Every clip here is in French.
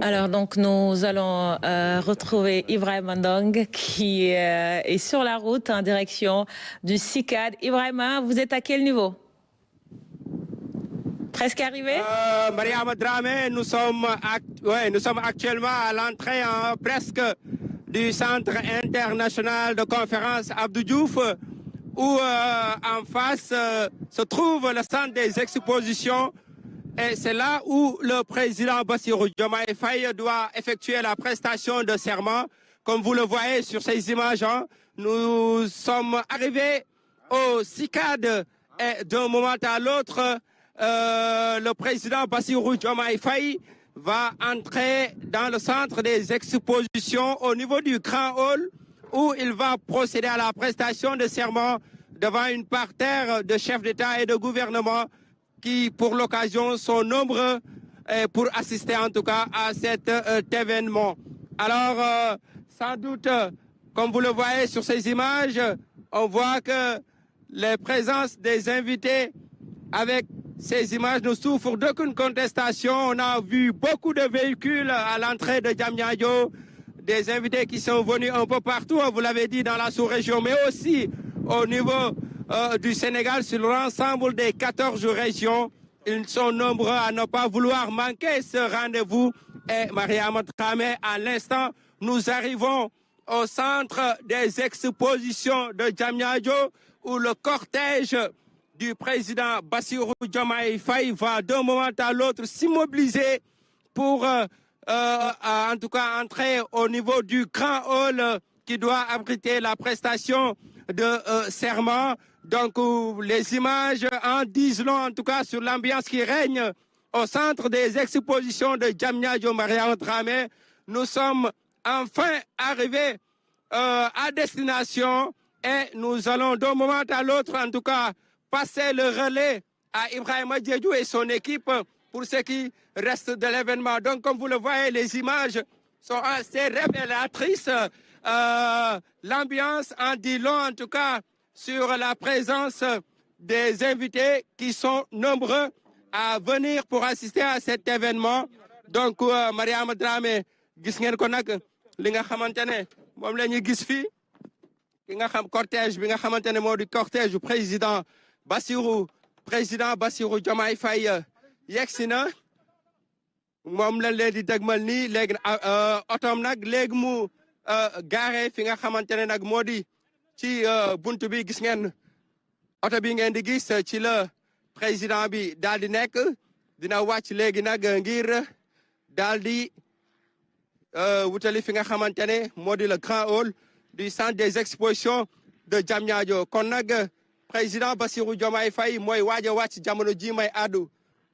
Alors donc nous allons retrouver Ibrahima Ndong qui est sur la route en direction du CICAD. Ibrahima, vous êtes à quel niveau? Presque arrivé? Mariama Dramé, nous sommes actuellement à l'entrée presque du Centre international de conférence Abdou Diouf, où en face se trouve le centre des expositions. Et c'est là où le président Bassirou Diomaye Faye doit effectuer la prestation de serment. Comme vous le voyez sur ces images, nous sommes arrivés au CICAD et d'un moment à l'autre, le président Bassirou Diomaye Faye va entrer dans le centre des expositions au niveau du Grand Hall où il va procéder à la prestation de serment devant une parterre de chefs d'État et de gouvernement qui, pour l'occasion, sont nombreux pour assister en tout cas à cet événement. Alors, sans doute, comme vous le voyez sur ces images, on voit que les présences des invités avec ces images ne souffrent d'aucune contestation. On a vu beaucoup de véhicules à l'entrée de Diamniadio, des invités qui sont venus un peu partout, vous l'avez dit, dans la sous-région, mais aussi au niveau du Sénégal, sur l'ensemble des 14 régions. Ils sont nombreux à ne pas vouloir manquer ce rendez-vous. Et Mariama Dramé, à l'instant, nous arrivons au centre des expositions de Diamniadio, où le cortège du président Bassirou Diomaye Faye va d'un moment à l'autre s'immobiliser pour en tout cas entrer au niveau du grand hall qui doit abriter la prestation de serment. Donc les images en disent long en tout cas sur l'ambiance qui règne au centre des expositions de Diamniadio. Mariama Dramé. Nous sommes enfin arrivés à destination et nous allons d'un moment à l'autre en tout cas passer le relais à Ibrahima Diédhiou et son équipe pour ce qui reste de l'événement. Donc, comme vous le voyez, les images sont assez révélatrices. L'ambiance en dit long, en tout cas, sur la présence des invités qui sont nombreux à venir pour assister à cet événement. Donc, Mariama Dramé, gis ngeen ko nag li nga xamante ne moom la ñuy gis fii ki nga xam cortège bi nga xamante ne moo di cortège du président Bassirou Diomaye Faye yegsi na moom lañ leen di dégmal nii léegi otoom nag léegi mu gaare fi nga xamante ne nag moo di ci buntu bi gis ngeen oto bi ngeen di gis ci la président bi daal di nekk dina wàcc léegi nag ngir daal di wutali fi nga xamante ne moo di le grand hall du centre des expositions de Diamniadio kon nag président Bassirou Diomaye Faye mooy waaj a wàcc jamono ji may àddu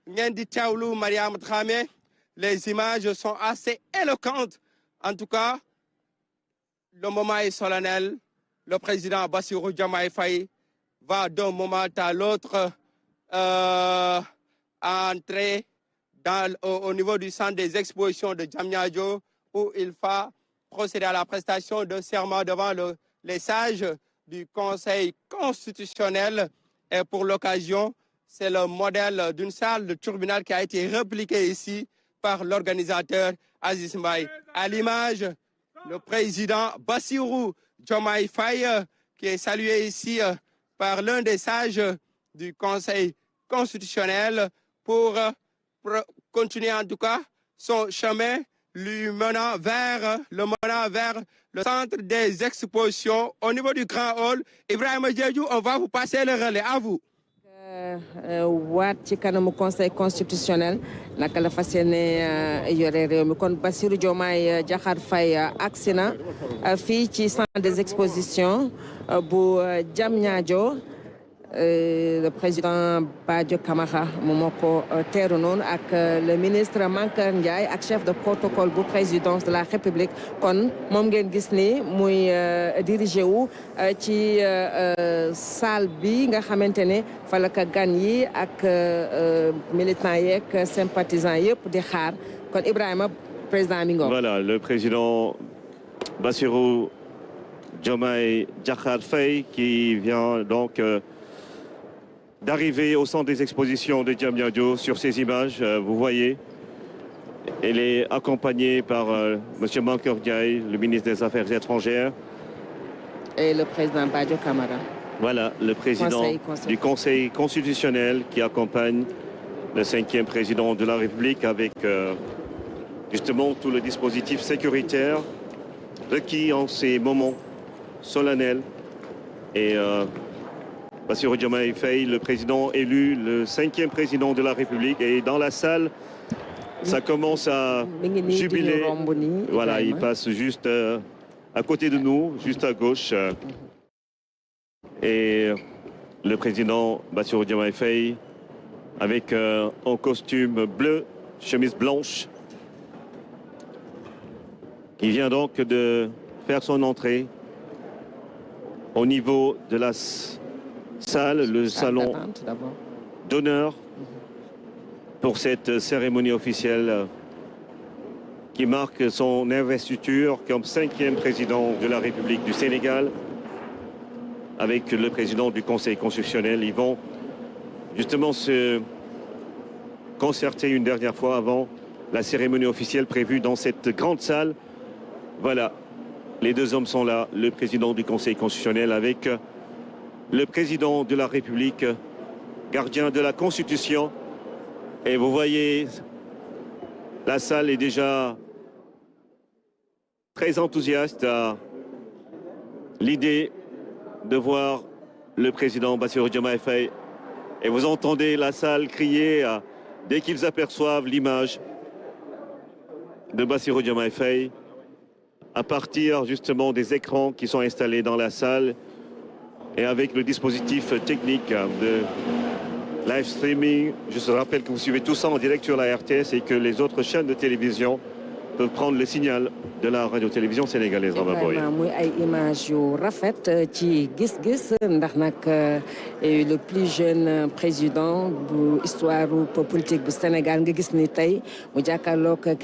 ngeen di teewlu Mariama Dramé. Les images sont assez éloquentes. En tout cas, le moment est solennel. Le président Bassirou Diomaye Faye va d'un moment à l'autre entrer au niveau du centre des expositions de Diamniadio où il va procéder à la prestation de serment devant les sages du Conseil constitutionnel. Et pour l'occasion, c'est le modèle d'une salle de tribunal qui a été répliquée ici par l'organisateur Aziz Mbaye. À l'image, le président Bassirou Diomaye Faye, qui est salué ici par l'un des sages du Conseil constitutionnel pour continuer en tout cas son chemin lui menant vers le centre des expositions au niveau du Grand Hall. Ibrahima Diédhiou, on va vous passer le relais. À vous. waat ci kanamu conseil constitutionnel naka la fas yéene yore réew mi kon Bassirou Diomaye Diakhar Faye agsi na fii ci centre des expositions bu Diamniadio. Le président Badio Camara moo ko teeru noonu ak le ministre Mankeur Ndiaye ak chef de protocole bu présidence de la République kon moom ngeen gis ni muy dirigé wu ci salle bi nga xamante ne fa la ka gan yi ak militants yeeg sympathisants yëpp di xaar kon Ibrahima président mi ngoog. Voilà, le président Bassirou Diomaye Diakhar Faye qui vient donc d'arriver au centre des expositions de Diamniadio. Sur ces images, vous voyez Elle est accompagnée par M. Mankeur Ndiaye, le ministre des Affaires étrangères. Et le président Badio Camara. Voilà, le président du Conseil constitutionnel qui accompagne le 5e président de la République avec justement tout le dispositif sécuritaire requis en ces moments solennels. Et Bassirou Diomaye Faye, le président élu, le 5e président de la République, et dans la salle, ça commence à jubiler. Voilà, il passe juste à côté de nous, juste à gauche. Et le président Bassirou Diomaye Faye avec un costume bleu, chemise blanche. Il vient donc de faire son entrée au niveau de la salle, le salon d'honneur pour cette cérémonie officielle qui marque son investiture comme 5e président de la République du Sénégal avec le président du Conseil constitutionnel. Ils vont justement se concerter une dernière fois avant la cérémonie officielle prévue dans cette grande salle. Voilà, les deux hommes sont là, le président du Conseil constitutionnel avec le président de la République, gardien de la Constitution. Et vous voyez, la salle est déjà très enthousiaste à l'idée de voir le président Bassirou Diomaye Faye. Et vous entendez la salle crier dès qu'ils aperçoivent l'image de Bassirou Diomaye Faye à partir justement des écrans qui sont installés dans la salle et avec le dispositif technique de live streaming. Je vous rappelle que vous suivez tout ça en direct sur la RTS et que les autres chaînes de télévision peuvent prendre le signal de la radio-télévision sénégalaise. Vraiment muy ay image yu rafet ci gis-gis ndax nag le plus jeune président bu histoire politique bu Sénégal nga gis ni tey mu jàkkaarloog